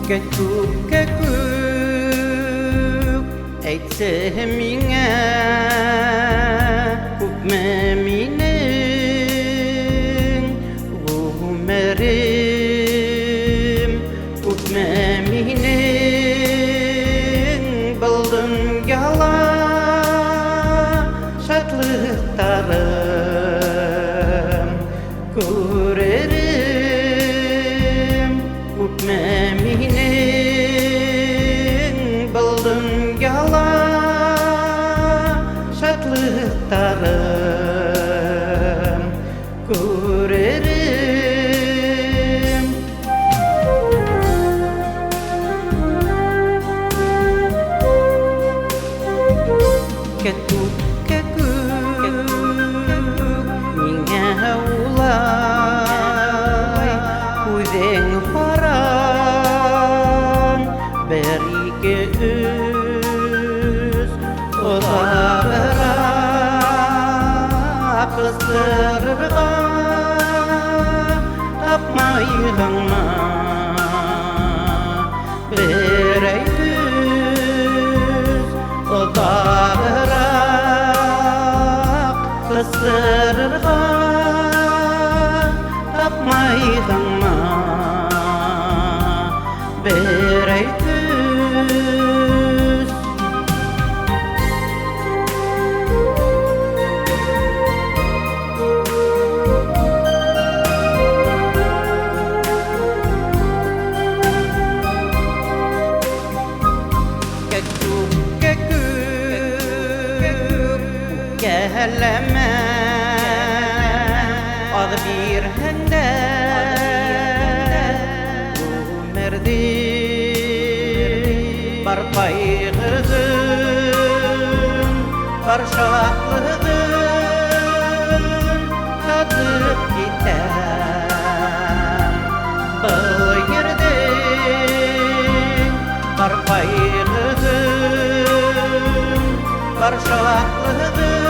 Кәкүк, кәкүк, әйтсә миңә, күпме минең ғүмерем, күпме минең был дөньяла шатлыктарым күререм, күпме минең был дөньяла шатлыктарым күререм. Кәкүк, кәкүк, миңә улай күзең һаран, бер-ике үз оҙағыраҡ ҡыҫтырырға тапмайһыңмы берәй үз оҙағыраҡ ҡыҫтырырға тапмайһыңмы берәй үз. Кәкүк, кәкүк, үпкәләмә, аҙ бирһәң дә ғүмерҙе бар ҡайғыһын, бар шатлығын татып китәм. Был ерҙең бар ҡайғыһын, бар шатлығын